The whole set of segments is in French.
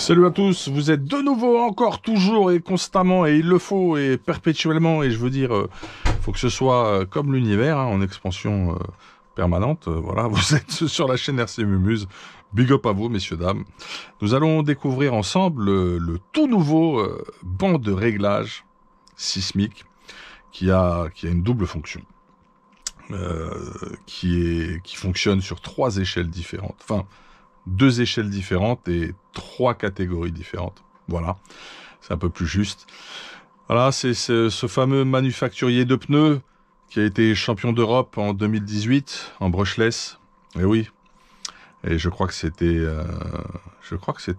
Salut à tous, vous êtes de nouveau, encore, toujours et constamment, et il le faut, et perpétuellement, et je veux dire, faut que ce soit comme l'univers, hein, en expansion permanente, voilà, vous êtes sur la chaîne RC Mumuse, big up à vous, messieurs, dames. Nous allons découvrir ensemble le tout nouveau banc de réglage sismique qui a une double fonction, qui fonctionne sur 3 échelles différentes, enfin, 2 échelles différentes et 3 catégories différentes. Voilà, c'est un peu plus juste. Voilà, c'est ce fameux manufacturier de pneus qui a été champion d'Europe en 2018 en brushless. Et oui, et je crois que c'était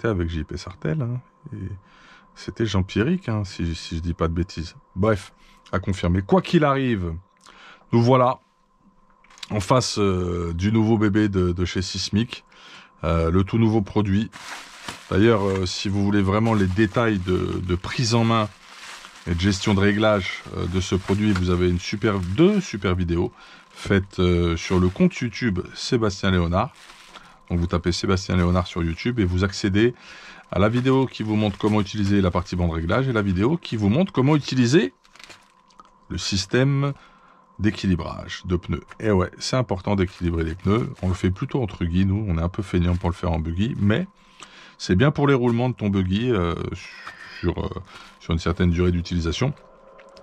avec JP Sartel, hein, et c'était Jean-Pierrick, hein, si je dis pas de bêtises. Bref, à confirmer. Quoi qu'il arrive, nous voilà en face du nouveau bébé de chez Sismic. Le tout nouveau produit. D'ailleurs, si vous voulez vraiment les détails de prise en main et de gestion de réglage de ce produit, vous avez deux super vidéos faites sur le compte YouTube Sébastien Léonard. Donc vous tapez Sébastien Léonard sur YouTube et vous accédez à la vidéo qui vous montre comment utiliser la partie bande réglage et la vidéo qui vous montre comment utiliser le système d'équilibrage de pneus. Et ouais, c'est important d'équilibrer les pneus. On le fait plutôt entre buggy, nous. On est un peu feignant pour le faire en buggy, mais c'est bien pour les roulements de ton buggy sur une certaine durée d'utilisation.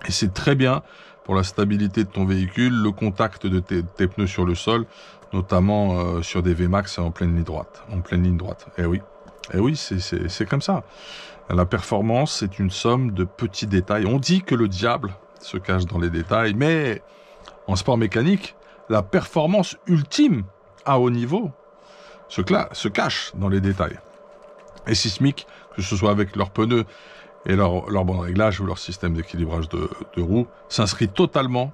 Et c'est très bien pour la stabilité de ton véhicule, le contact de tes pneus sur le sol, notamment sur des VMAX en pleine ligne droite. Et oui, c'est comme ça. La performance, c'est une somme de petits détails. On dit que le diable se cache dans les détails, mais en sport mécanique, la performance ultime à haut niveau se cache dans les détails. Et Sismic, que ce soit avec leurs pneus et leur bande réglage ou leur système d'équilibrage de roues, s'inscrit totalement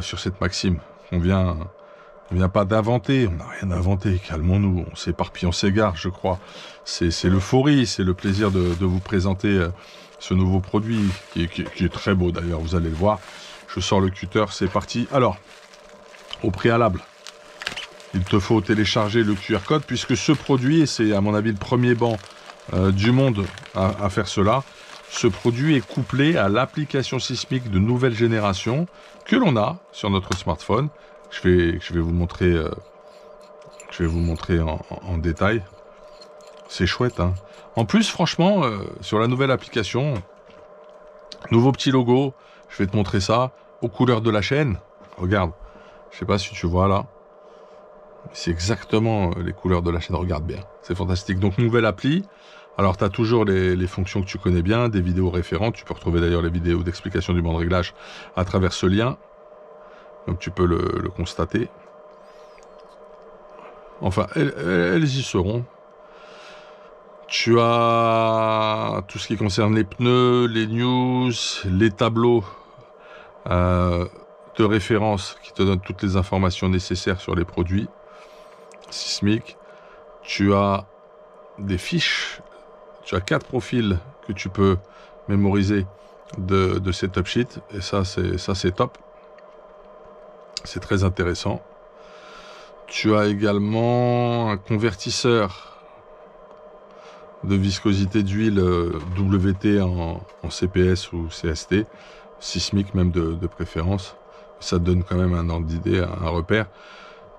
sur cette maxime. On vient pas d'inventer, on n'a rien inventé, calmons-nous, on s'éparpille, on s'égare, je crois. C'est l'euphorie, c'est le plaisir de vous présenter ce nouveau produit qui est très beau d'ailleurs, vous allez le voir. Je sors le cutter, c'est parti. Alors, au préalable, il te faut télécharger le QR code puisque ce produit, et c'est à mon avis le premier banc du monde à faire cela, ce produit est couplé à l'application Sismic de nouvelle génération que l'on a sur notre smartphone. Je vais vous montrer, en détail. C'est chouette, hein. En plus, franchement, sur la nouvelle application, nouveau petit logo, je vais te montrer ça, aux couleurs de la chaîne. Regarde, je sais pas si tu vois là. C'est exactement les couleurs de la chaîne, regarde bien. C'est fantastique. Donc, nouvelle appli. Alors, tu as toujours les fonctions que tu connais bien, des vidéos référentes. Tu peux retrouver d'ailleurs les vidéos d'explication du banc de réglage à travers ce lien. Donc, tu peux le constater. Enfin, elles y seront. Tu as tout ce qui concerne les pneus, les news, les tableaux de référence qui te donnent toutes les informations nécessaires sur les produits Sismic. Tu as des fiches, tu as 4 profils que tu peux mémoriser de setup sheet et ça c'est top. C'est très intéressant. Tu as également un convertisseur de viscosité d'huile WT en CPS ou CST, Sismic même de préférence. Ça te donne quand même un ordre d'idée, un repère.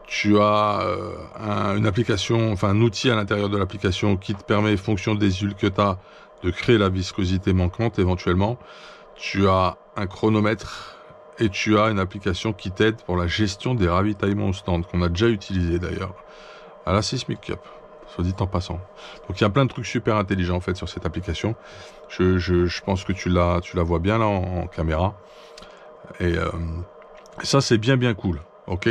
Tu as une application, enfin un outil à l'intérieur de l'application qui te permet, en fonction des huiles que tu as, de créer la viscosité manquante éventuellement. Tu as un chronomètre et tu as une application qui t'aide pour la gestion des ravitaillements au stand, qu'on a déjà utilisé d'ailleurs à la Sismic Cup, soit dit en passant. Donc il y a plein de trucs super intelligents en fait sur cette application. Je pense que tu la vois bien là en caméra. Et ça c'est bien cool, ok?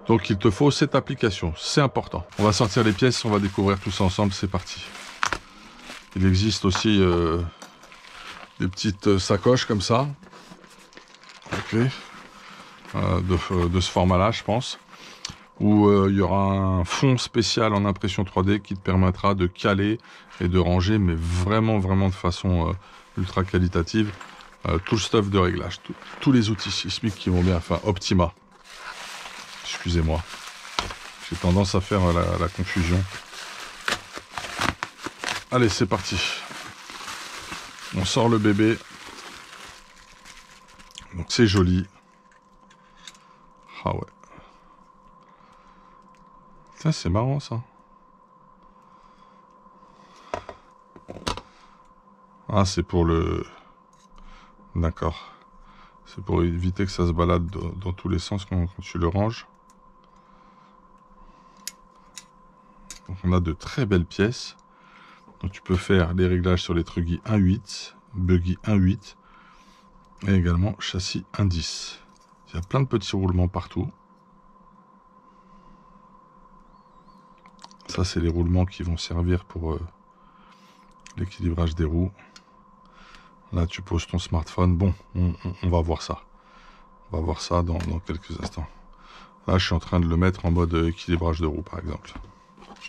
Donc il te faut cette application, c'est important. On va sortir les pièces, on va découvrir tout ça ensemble, c'est parti. Il existe aussi des petites sacoches comme ça, ok, de ce format-là, je pense, où il y aura un fond spécial en impression 3D qui te permettra de caler et de ranger, mais vraiment de façon ultra qualitative, tout le stuff de réglage, tous les outils Sismic qui vont bien, enfin Optima. Excusez-moi, j'ai tendance à faire la confusion. Allez, c'est parti. On sort le bébé. Donc c'est joli. Ah ouais. Ça, c'est marrant ça. Ah, c'est pour le... D'accord. C'est pour éviter que ça se balade dans tous les sens quand tu le ranges. Donc on a de très belles pièces. Donc tu peux faire les réglages sur les truggy 1.8, buggy 1.8 et également châssis 1.10. Il y a plein de petits roulements partout. Ça, c'est les roulements qui vont servir pour l'équilibrage des roues. Là, tu poses ton smartphone. Bon, on va voir ça. On va voir ça dans quelques instants. Là, je suis en train de le mettre en mode équilibrage de roue, par exemple.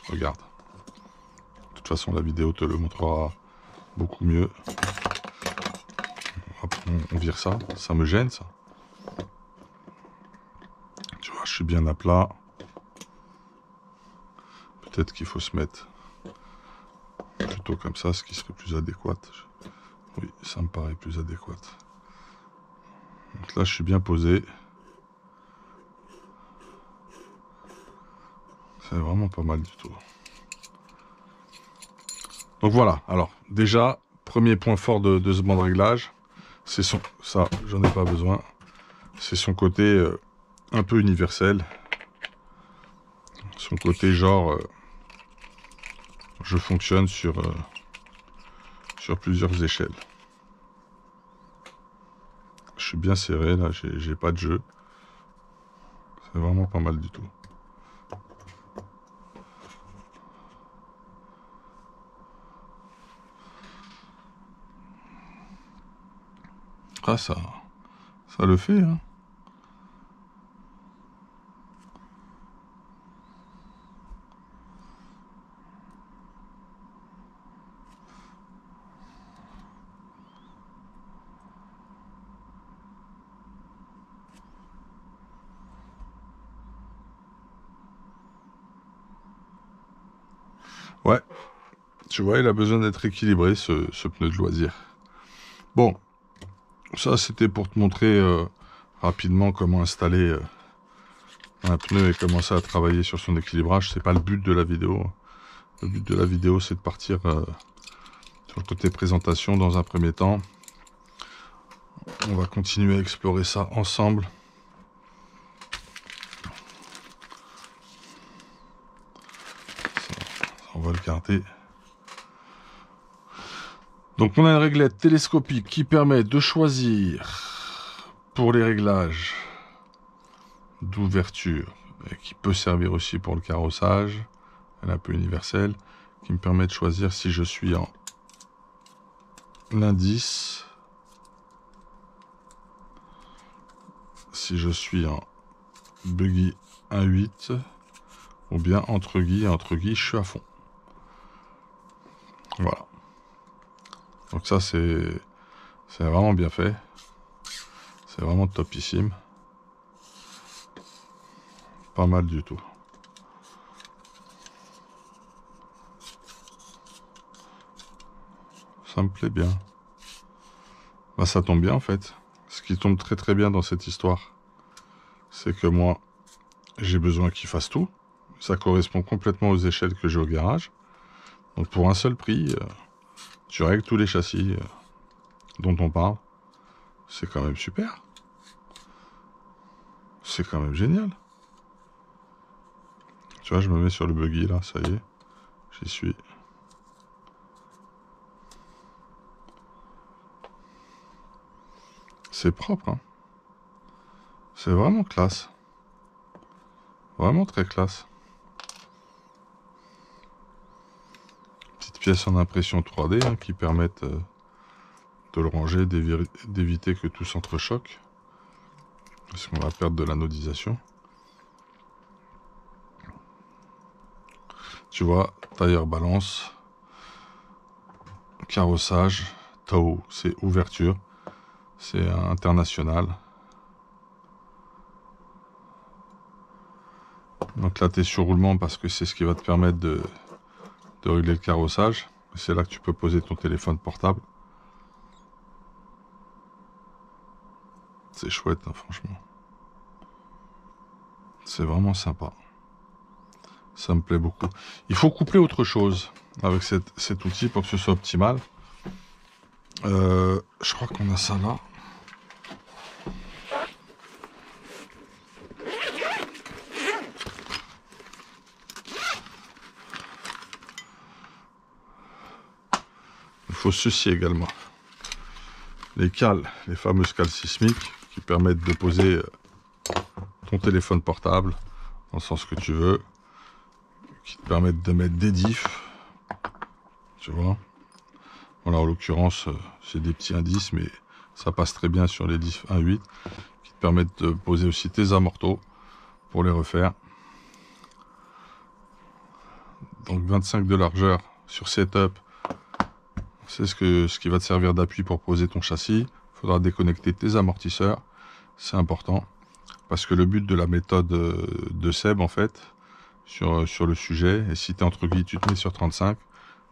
Regarde. De toute façon, la vidéo te le montrera beaucoup mieux. Hop, on vire ça. Ça me gêne, ça. Tu vois, je suis bien à plat. Peut-être qu'il faut se mettre plutôt comme ça, ce qui serait plus adéquat. Oui, ça me paraît plus adéquat. Donc là, je suis bien posé. C'est vraiment pas mal du tout. Donc voilà. Alors, déjà, premier point fort de ce banc de réglage, c'est son... Ça, j'en ai pas besoin. C'est son côté un peu universel. Son côté genre... je fonctionne sur plusieurs échelles. Je suis bien serré là, j'ai pas de jeu. C'est vraiment pas mal du tout. Ah ça le fait hein. Ouais, tu vois, il a besoin d'être équilibré ce pneu de loisir. Bon, ça c'était pour te montrer rapidement comment installer un pneu et commencer à travailler sur son équilibrage. C'est pas le but de la vidéo. Le but de la vidéo, c'est de partir sur le côté présentation dans un premier temps. On va continuer à explorer ça ensemble. Ça, on va le garder. Donc on a une réglette télescopique qui permet de choisir pour les réglages d'ouverture, et qui peut servir aussi pour le carrossage. Elle est un peu universelle, qui me permet de choisir si je suis en indice, si je suis en buggy 1.8 ou bien entre guillemets je suis à fond. Voilà. Donc ça c'est vraiment bien fait. C'est vraiment topissime. Pas mal du tout. Ça me plaît bien. Bah ça tombe bien en fait. Ce qui tombe très très bien dans cette histoire, c'est que moi, j'ai besoin qu'il fasse tout. Ça correspond complètement aux échelles que j'ai au garage. Donc pour un seul prix, tu règles tous les châssis dont on parle. C'est quand même super. C'est quand même génial. Tu vois, je me mets sur le buggy là, ça y est. J'y suis. C'est propre, hein. C'est vraiment classe. Vraiment très classe. Petite pièce en impression 3D hein, qui permettent de le ranger, d'éviter que tout s'entrechoque. Parce qu'on va perdre de l'anodisation. Tu vois, tailleur balance, carrossage, Tao, c'est ouverture, c'est international. Donc là, tu es sur roulement parce que c'est ce qui va te permettre de régler le carrossage. C'est là que tu peux poser ton téléphone portable. C'est chouette, hein, franchement. C'est vraiment sympa. Ça me plaît beaucoup. Il faut coupler autre chose avec cet outil pour que ce soit optimal. Je crois qu'on a ça là. Il faut ceci également. Les cales, les fameuses cales sismiques qui permettent de poser ton téléphone portable dans le sens que tu veux, qui te permettent de mettre des diffs, tu vois. Voilà, en l'occurrence, c'est des petits indices, mais ça passe très bien sur les diffs 1.8, qui te permettent de poser aussi tes amortos pour les refaire. Donc 25 de largeur sur setup, c'est ce qui va te servir d'appui pour poser ton châssis. Il faudra déconnecter tes amortisseurs, c'est important, parce que le but de la méthode de Seb, en fait, sur le sujet, et si tu es entre guillemets, tu te mets sur 35,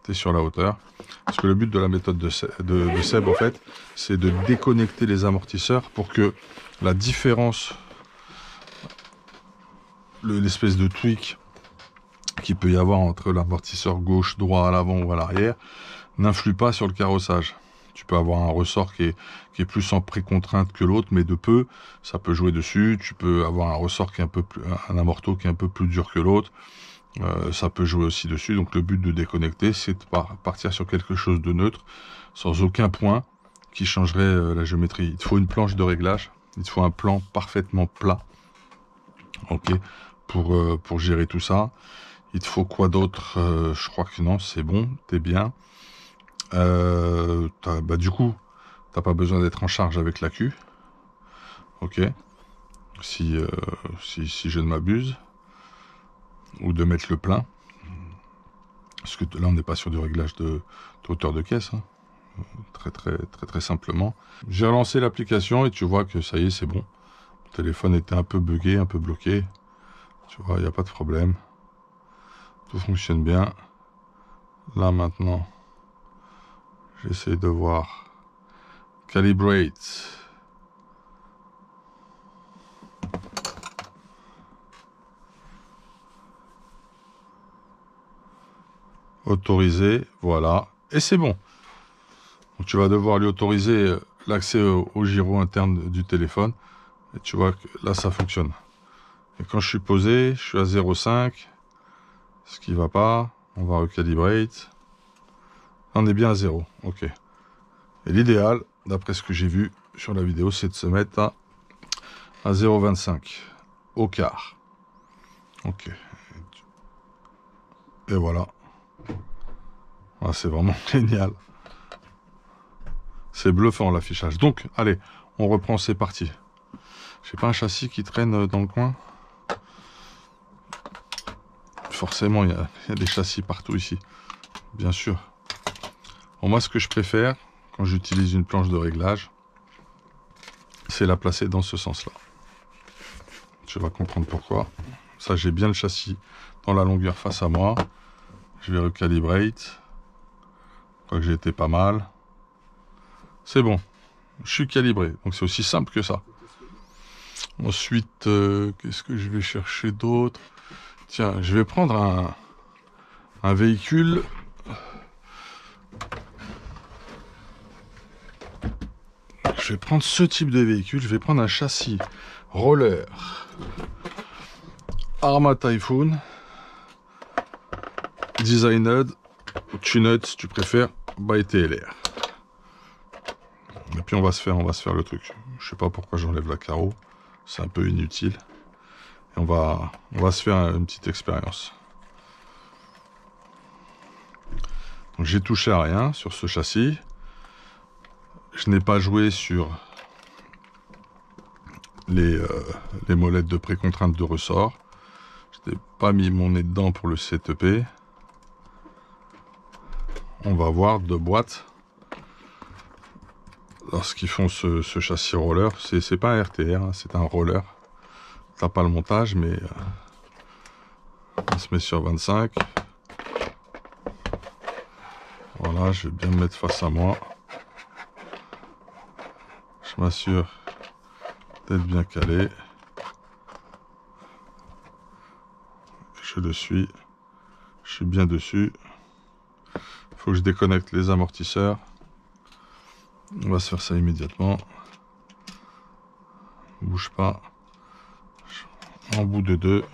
tu es sur la hauteur, parce que le but de la méthode de Seb, en fait, c'est de déconnecter les amortisseurs pour que la différence, l'espèce de tweak qu'il peut y avoir entre l'amortisseur gauche, droit, à l'avant ou à l'arrière, n'influe pas sur le carrossage. Tu peux avoir un ressort qui est plus en précontrainte que l'autre, mais de peu, ça peut jouer dessus. Tu peux avoir un ressort qui est un amorto qui est un peu plus dur que l'autre. Ça peut jouer aussi dessus. Donc le but de déconnecter, c'est de partir sur quelque chose de neutre, sans aucun point qui changerait la géométrie. Il te faut une planche de réglage. Il te faut un plan parfaitement plat. Ok, pour gérer tout ça. Il te faut quoi d'autre? Je crois que non, c'est bon, t'es bien. Du coup, t'as pas besoin d'être en charge avec l'accu. Ok. Si je ne m'abuse. Ou de mettre le plein. Parce que là, on n'est pas sur du réglage de hauteur de caisse. Hein. Très simplement. J'ai relancé l'application et tu vois que ça y est, c'est bon. Le téléphone était un peu buggé, un peu bloqué. Tu vois, il n'y a pas de problème. Tout fonctionne bien. Là, maintenant, j'essaie de voir. Calibrate. Autoriser, voilà. Et c'est bon. Donc, tu vas devoir lui autoriser l'accès au gyro interne du téléphone. Et tu vois que là, ça fonctionne. Et quand je suis posé, je suis à 0,5. Ce qui va pas. On va recalibrate. On est bien à 0. Ok. Et l'idéal, d'après ce que j'ai vu sur la vidéo, c'est de se mettre à 0,25 au quart. Ok. Et voilà. Ah, c'est vraiment génial. C'est bluffant l'affichage. Donc, allez, on reprend, c'est parti. J'ai pas un châssis qui traîne dans le coin. Forcément, il y a des châssis partout ici. Bien sûr. Bon, moi, ce que je préfère, quand j'utilise une planche de réglage, c'est la placer dans ce sens-là. Tu vas comprendre pourquoi. Ça, j'ai bien le châssis dans la longueur face à moi. Je vais recalibrate. Je crois que j'ai été pas mal. C'est bon. Je suis calibré. Donc, c'est aussi simple que ça. Ensuite, qu'est-ce que je vais chercher d'autre? Tiens, je vais prendre un véhicule. Je vais prendre ce type de véhicule. Je vais prendre un châssis roller Arrma Typhoon. Designed, tuned, si tu préfères, by TLR. Et puis on va se faire le truc. Je sais pas pourquoi j'enlève la carreau. C'est un peu inutile. Et on va se faire une petite expérience. Donc j'ai touché à rien sur ce châssis. Je n'ai pas joué sur les molettes de précontrainte de ressort. Je n'ai pas mis mon nez dedans pour le setuper. On va voir deux boîtes. Lorsqu'ils font ce châssis roller, c'est pas un RTR, hein, c'est un roller. T'as pas le montage, mais on se met sur 25. Voilà, je vais bien me mettre face à moi. Je m'assure d'être bien calé. Je le suis. Je suis bien dessus. Il faut que je déconnecte les amortisseurs. On va se faire ça immédiatement. Bouge pas. En bout de 2.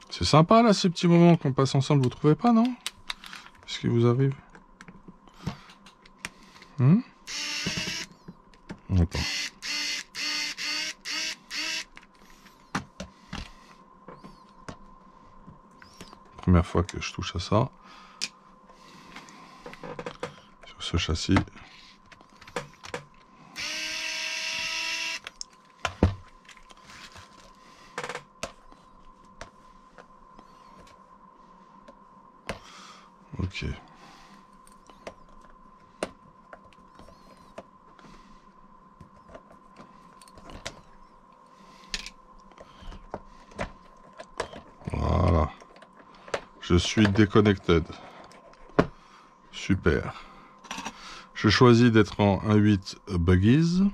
C'est sympa là ces petits moments qu'on passe ensemble, vous trouvez pas, non? Qu'est-ce qui vous arrive? Attends. Première fois que je touche à ça. Sur ce châssis. Ok. Voilà. Je suis déconnected. Super. Je choisis d'être en 1.8 buggies.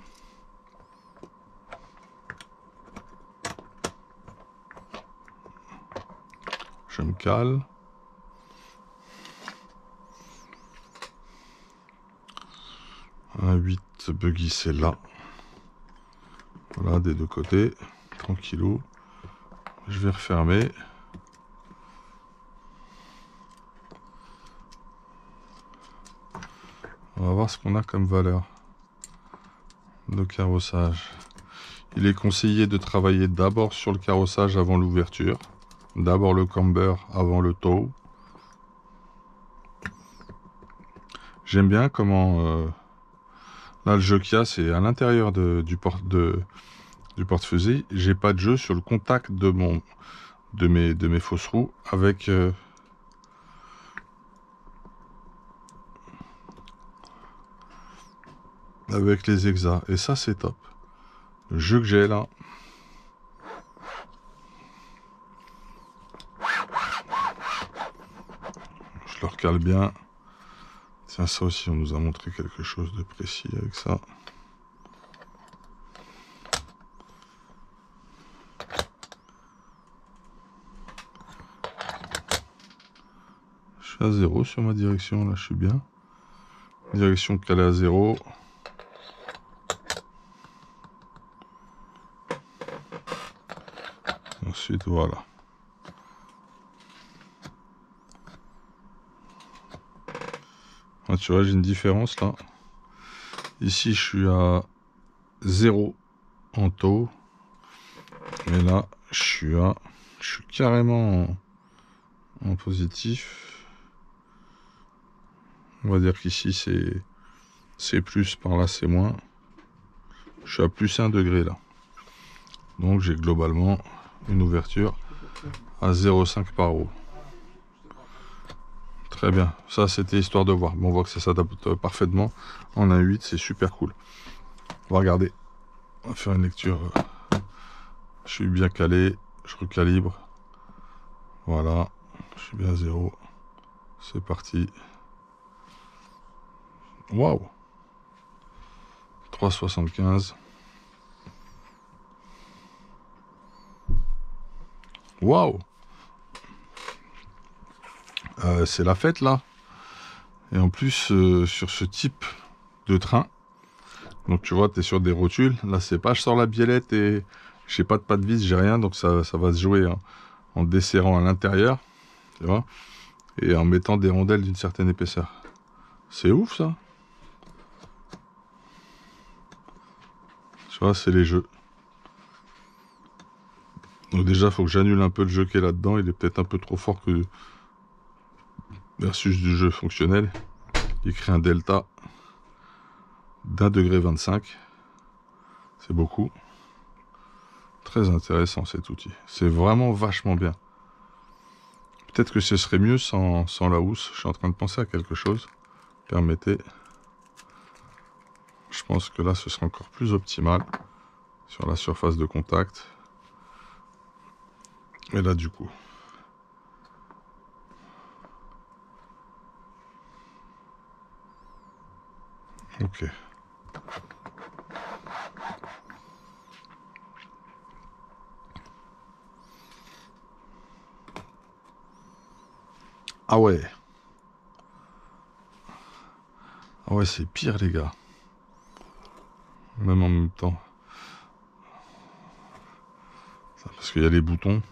Je me cale. Un 8 buggy, c'est là. Voilà, des deux côtés. Tranquillou. Je vais refermer. On va voir ce qu'on a comme valeur de carrossage. Il est conseillé de travailler d'abord sur le carrossage avant l'ouverture. D'abord le camber avant le tow. J'aime bien comment... là, le jeu qu'il y a, c'est à l'intérieur du porte-fusil. J'ai pas de jeu sur le contact de mes fausses roues avec... avec les hexas. Et ça, c'est top. Le jeu que j'ai là. Je le recale bien. Tiens, ça aussi, on nous a montré quelque chose de précis avec ça. Je suis à 0 sur ma direction, là, je suis bien. Direction calée à 0. Ensuite, voilà. Ah, tu vois, j'ai une différence là. Ici, je suis à 0 en taux. Mais là, je suis carrément en positif. On va dire qu'ici, c'est plus, par là, c'est moins. Je suis à plus 1 degré là. Donc, j'ai globalement une ouverture à 0,5 par eau. Très bien, ça c'était histoire de voir. Bon, on voit que ça s'adapte parfaitement en 1.8, c'est super cool. On va regarder, on va faire une lecture. Je suis bien calé, je recalibre. Voilà, je suis bien à 0. C'est parti. Waouh, 3,75. Waouh, c'est la fête là. Et en plus, sur ce type de train, donc tu vois, tu es sur des rotules. Là, c'est pas je sors la biellette et j'ai pas de pas de vis, j'ai rien. Donc ça va se jouer hein, en desserrant à l'intérieur, tu vois, et en mettant des rondelles d'une certaine épaisseur. C'est ouf ça. Tu vois, c'est les jeux. Donc déjà, il faut que j'annule un peu le jeu qui est là-dedans. Il est peut-être un peu trop fort que versus du jeu fonctionnel. Il crée un delta d'1,25 degré. C'est beaucoup. Très intéressant cet outil. C'est vraiment vachement bien. Peut-être que ce serait mieux sans la housse. Je suis en train de penser à quelque chose. Permettez. Je pense que là, ce sera encore plus optimal sur la surface de contact. Et là, du coup. Ok. Ah ouais. Ah ouais, c'est pire, les gars. Même en même temps. Parce qu'il y a les boutons.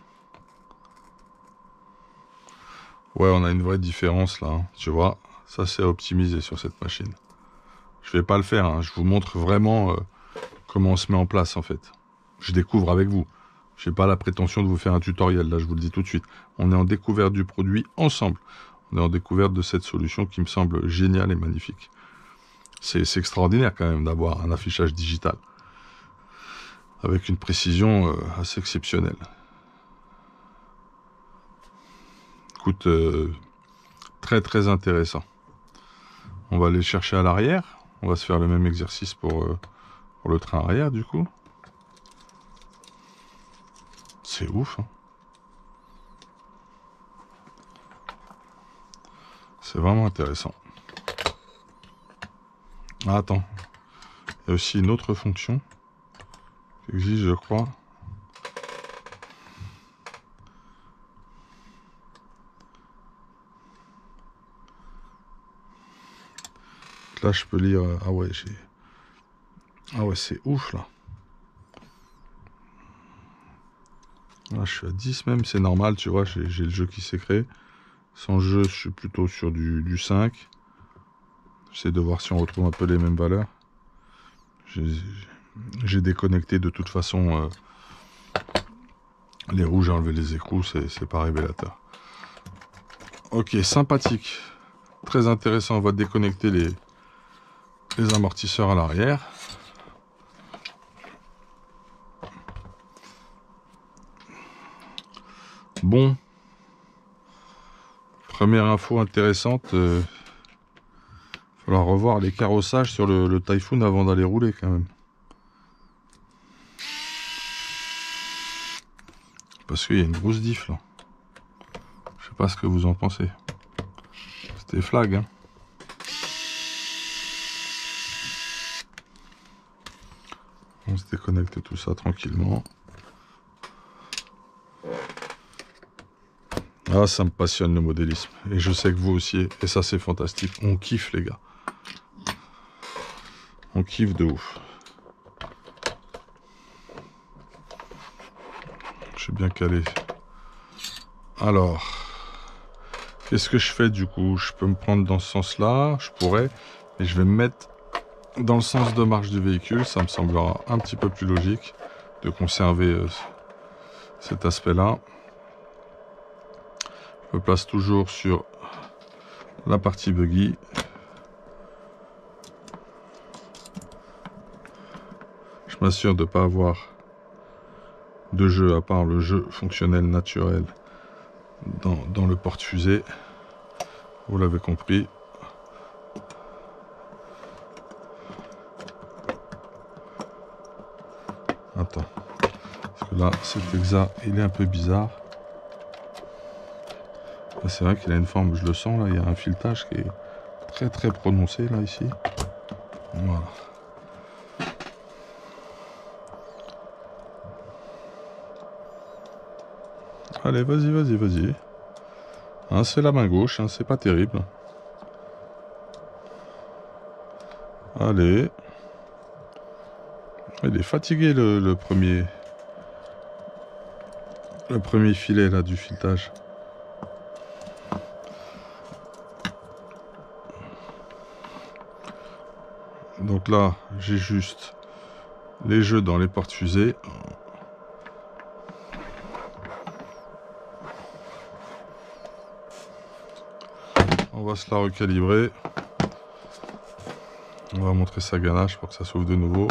Ouais, on a une vraie différence là, hein. Tu vois, ça c'est optimisé sur cette machine. Je vais pas le faire, hein. Je vous montre vraiment comment on se met en place en fait. Je découvre avec vous. Je n'ai pas la prétention de vous faire un tutoriel, là je vous le dis tout de suite. On est en découverte du produit ensemble. On est en découverte de cette solution qui me semble géniale et magnifique. C'est extraordinaire quand même d'avoir un affichage digital avec une précision assez exceptionnelle. Écoute, très très intéressant. On va aller chercher à l'arrière. On va se faire le même exercice pour le train arrière du coup. C'est ouf, hein. C'est vraiment intéressant. Ah, attends. Il y a aussi une autre fonction qui existe, je crois. Là, je peux lire... Ah ouais, ah ouais, c'est ouf, là. Là, je suis à 10 même, c'est normal, tu vois, j'ai le jeu qui s'est créé. Sans jeu, je suis plutôt sur du 5. J'essaie de voir si on retrouve un peu les mêmes valeurs. J'ai déconnecté de toute façon les rouges, j'ai enlevé les écrous, c'est pas révélateur. Ok, sympathique. Très intéressant, on va déconnecter les amortisseurs à l'arrière. Bon. Première info intéressante. Il va falloir revoir les carrossages sur le Typhoon avant d'aller rouler quand même. Parce qu'il y a une grosse diff là. Je sais pas ce que vous en pensez. C'était flag, hein. On se déconnecte tout ça tranquillement. Ah, ça me passionne le modélisme. Et je sais que vous aussi. Et ça, c'est fantastique. On kiffe, les gars. On kiffe de ouf. Je suis bien calé. Alors, qu'est-ce que je fais du coup? Je peux me prendre dans ce sens-là. Je pourrais. Mais je vais me mettre dans le sens de marche du véhicule. Ça me semblera un petit peu plus logique de conserver cet aspect-là. Je me place toujours sur la partie buggy. Je m'assure de ne pas avoir de jeu à part le jeu fonctionnel naturel dans le porte-fusée. Vous l'avez compris. Attends. Parce que là, cet exa, il est un peu bizarre. C'est vrai qu'il a une forme, je le sens là, il y a un filetage qui est très très prononcé là ici. Voilà. Allez, vas-y, vas-y, vas-y. Hein, c'est la main gauche, hein, c'est pas terrible. Allez. Il est fatigué le premier filet là du filetage. Donc là, j'ai juste les jeux dans les porte-fusées. On va se la recalibrer. On va montrer sa ganache pour que ça s'ouvre de nouveau.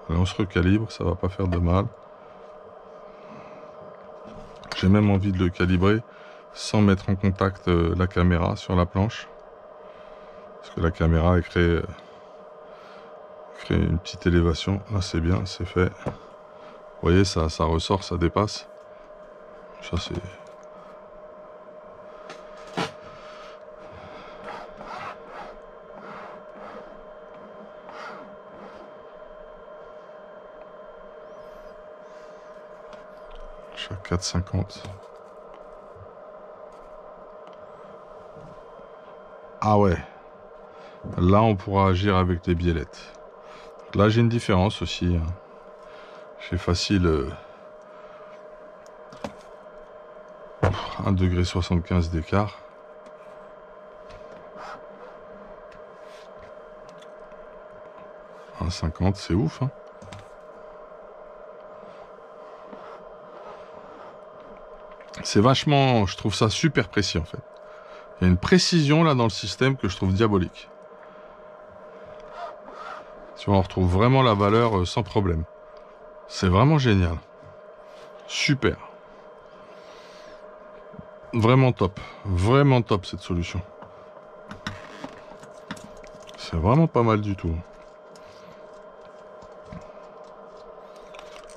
Allez, on se recalibre, ça va pas faire de mal. J'ai même envie de le calibrer sans mettre en contact la caméra sur la planche. Parce que la caméra elle crée une petite élévation. Là c'est bien, c'est fait. Vous voyez, ça ressort, ça dépasse. Ça c'est... suis à 4,50. Ah ouais. Là, on pourra agir avec les biellettes. Là, j'ai une différence aussi. J'ai facile 1,75 degré d'écart. 1,50, c'est ouf, hein. C'est vachement... Je trouve ça super précis, en fait. Il y a une précision, là, dans le système que je trouve diabolique. Tu vois, on retrouve vraiment la valeur sans problème. C'est vraiment génial. Super. Vraiment top. Vraiment top, cette solution. C'est vraiment pas mal du tout.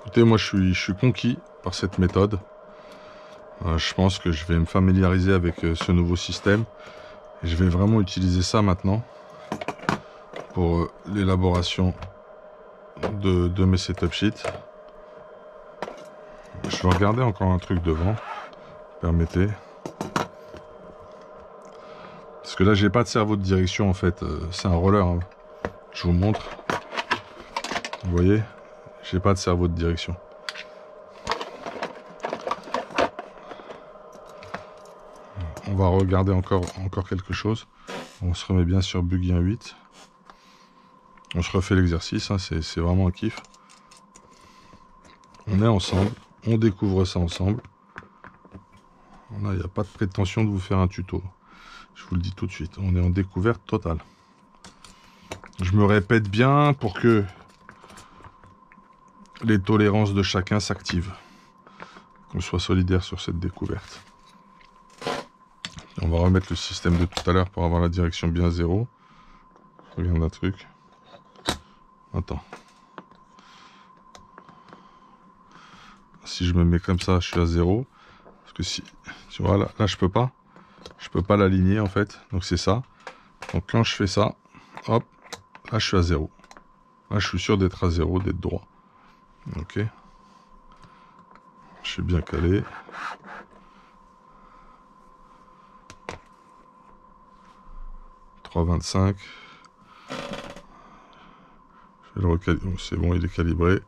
Écoutez, moi, je suis conquis par cette méthode. Je pense que je vais me familiariser avec ce nouveau système. Et je vais vraiment utiliser ça maintenant pour l'élaboration de mes setup sheets. Je vais regarder encore un truc devant. Permettez. Parce que là, j'ai pas de cerveau de direction en fait. C'est un roller. Hein. Je vous montre. Vous voyez, j'ai pas de cerveau de direction. On va regarder encore quelque chose. On se remet bien sur Buggy 1.8. On se refait l'exercice. Hein, c'est vraiment un kiff. On est ensemble. On découvre ça ensemble. Il n'y a pas de prétention de vous faire un tuto. Je vous le dis tout de suite. On est en découverte totale. Je me répète bien pour que les tolérances de chacun s'activent. Qu'on soit solidaire sur cette découverte. On va remettre le système de tout à l'heure pour avoir la direction bien 0. Je regarde un truc. Attends. Si je me mets comme ça, je suis à 0. Parce que si, tu vois, là je peux pas. Je peux pas l'aligner en fait. Donc c'est ça. Donc quand je fais ça, hop, là je suis à 0. Là je suis sûr d'être à 0, d'être droit. Ok. Je suis bien calé. .25. C'est bon, il est calibré.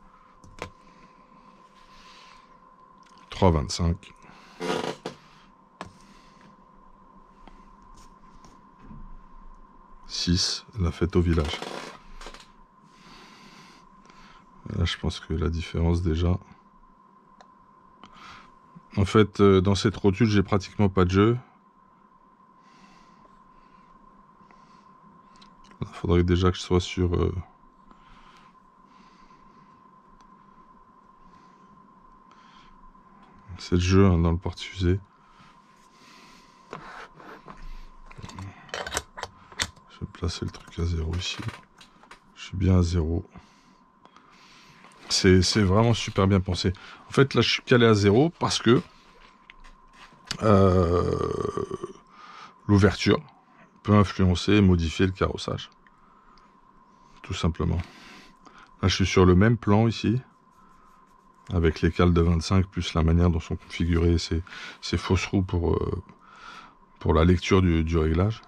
3,25. La fête au village. Là, je pense que la différence déjà. En fait, dans cette rotule, j'ai pratiquement pas de jeu. Il faudrait déjà que je sois sur... c'est le jeu hein, dans le porte-fusée. Je vais placer le truc à 0 ici. Je suis bien à 0. C'est vraiment super bien pensé. En fait, là, je suis calé à 0 parce que l'ouverture peut influencer et modifier le carrossage. Tout simplement. Là, je suis sur le même plan ici, avec les cales de 25, plus la manière dont sont configurées ces fausses roues pour la lecture du réglage.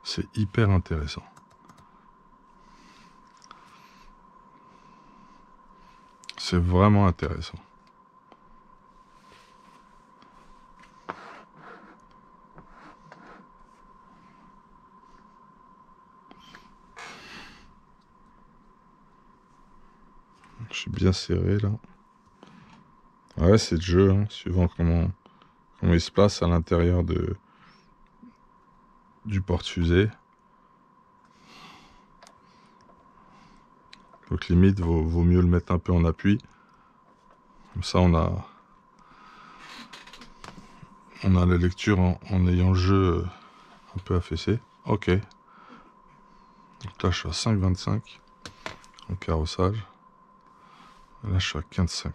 C'est hyper intéressant. C'est vraiment intéressant. Je suis bien serré là. Ouais, c'est le jeu, hein, suivant comment il se place à l'intérieur du porte-fusée. Donc limite, vaut mieux le mettre un peu en appui. Comme ça, on a la lecture en ayant le jeu un peu affaissé. Ok. Donc là, je suis à 5,25 en carrossage. Là, je suis à 15,50.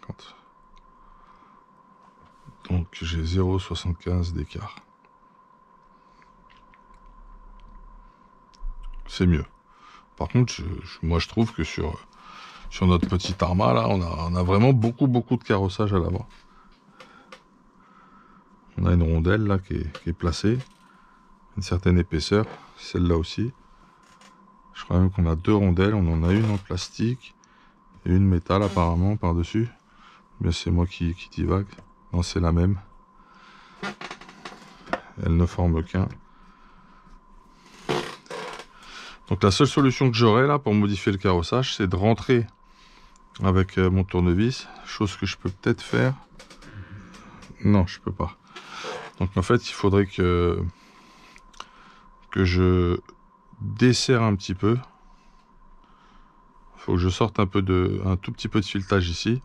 Donc j'ai 0,75 d'écart. c'est mieux. Par contre, moi je trouve que sur notre petit Arma, là, on a vraiment beaucoup de carrossage à l'avant. On a une rondelle là qui est placée, une certaine épaisseur, celle-là aussi. Je crois même qu'on a 2 rondelles, on en a une en plastique et une métal apparemment par-dessus. Mais c'est moi qui divague. Non, c'est la même. Elle ne forme qu'un. Donc la seule solution que j'aurai là pour modifier le carrossage, c'est de rentrer avec mon tournevis, chose que je peux peut-être faire. Non, je peux pas. Donc en fait, il faudrait que je desserre un petit peu. Il faut que je sorte un tout petit peu de filetage ici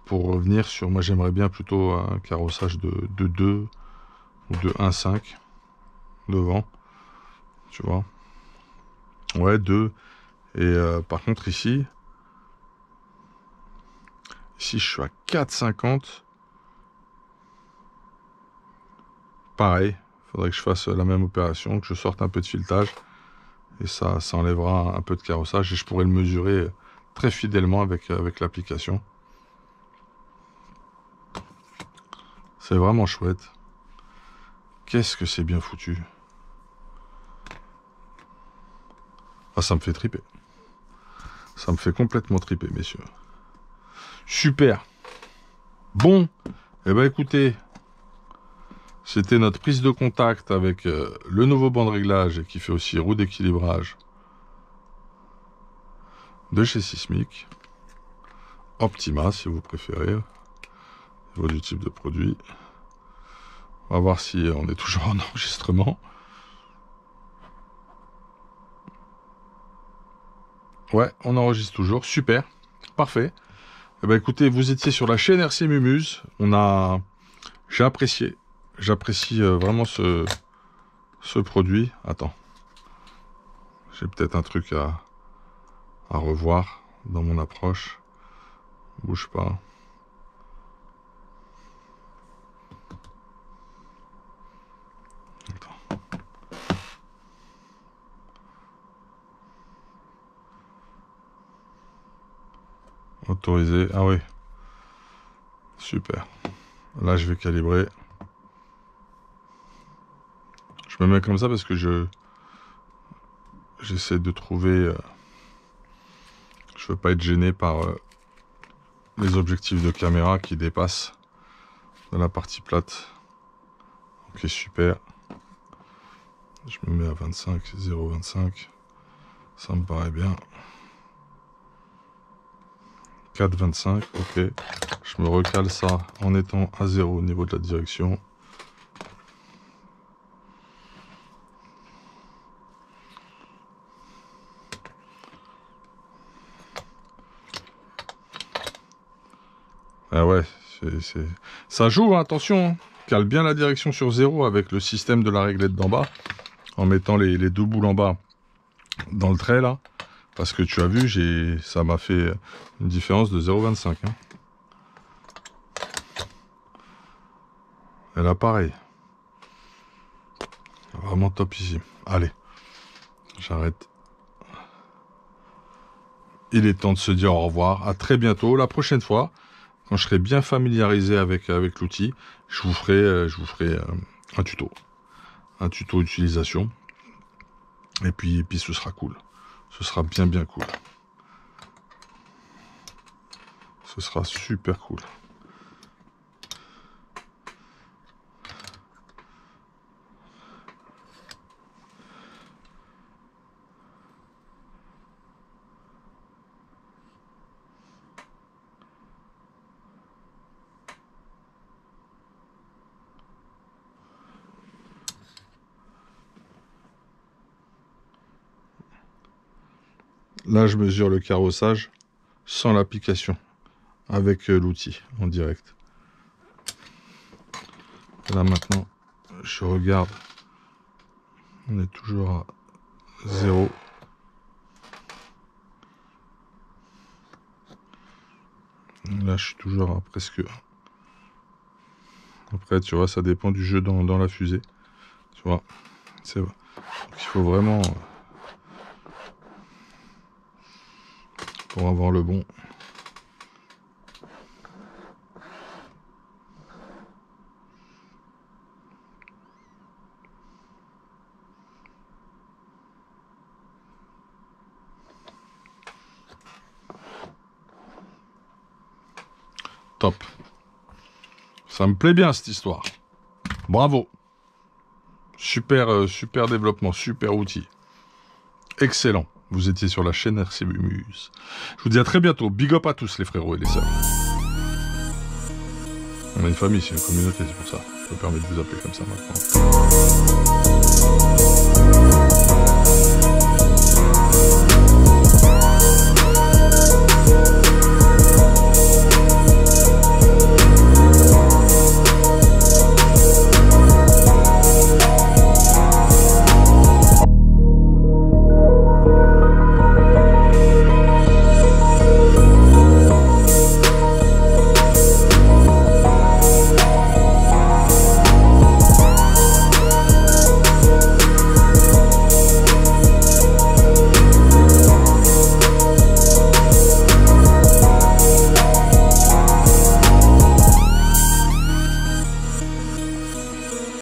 pour revenir sur. Moi, j'aimerais bien plutôt un carrossage de 2 ou de 1,5 devant. Tu vois. Ouais, 2. Et par contre ici, je suis à 4,50. Pareil, il faudrait que je fasse la même opération, que je sorte un peu de filetage. Et ça enlèvera un peu de carrossage et je pourrai le mesurer très fidèlement avec l'application. C'est vraiment chouette. Qu'est-ce que c'est bien foutu. Ah, ça me fait triper. Ça me fait complètement triper, messieurs. Super. Bon, eh ben écoutez, c'était notre prise de contact avec le nouveau banc de réglage et qui fait aussi roue d'équilibrage de chez Sismic. Optima, si vous préférez, au niveau du type de produit. On va voir si on est toujours en enregistrement. Ouais, on enregistre toujours. Super. Parfait. Eh ben, écoutez, vous étiez sur la chaîne RC Mumuse. J'ai apprécié. J'apprécie vraiment ce produit. Attends. J'ai peut-être un truc à revoir dans mon approche. Bouge pas. Attends. Autorisé. Ah oui. Super. Là, je vais calibrer. Je me mets comme ça parce que j'essaie de trouver... je veux pas être gêné par les objectifs de caméra qui dépassent dans la partie plate. Ok, super. Je me mets à 25, 0,25. Ça me paraît bien. 4,25, ok. Je me recale ça en étant à 0 au niveau de la direction. Ah ouais, ça joue, hein, attention. Hein. Cale bien la direction sur 0 avec le système de la réglette d'en bas. En mettant les 2 boules en bas dans le trait là. Parce que tu as vu, ça m'a fait une différence de 0,25. Hein. Et là, pareil. Vraiment top ici. Allez, j'arrête. Il est temps de se dire au revoir. À très bientôt. La prochaine fois, quand je serai bien familiarisé avec l'outil, je vous ferai un tuto. Un tuto utilisation. Et puis ce sera cool. Ce sera bien cool. Ce sera super cool. Là, je mesure le carrossage sans l'application, avec l'outil en direct. Là, maintenant, je regarde. On est toujours à 0. Là, je suis toujours à presque 1. Après, tu vois, ça dépend du jeu dans la fusée. Tu vois, c'est vrai. Il faut vraiment pour avoir le bon. Top. Ça me plaît bien cette histoire. Bravo. Super, super développement, super outil. Excellent. Vous étiez sur la chaîne RC Mumuse. Je vous dis à très bientôt. Big up à tous les frérots et les sœurs. On a une famille, c'est une communauté, c'est pour ça. Je me permets de vous appeler comme ça maintenant.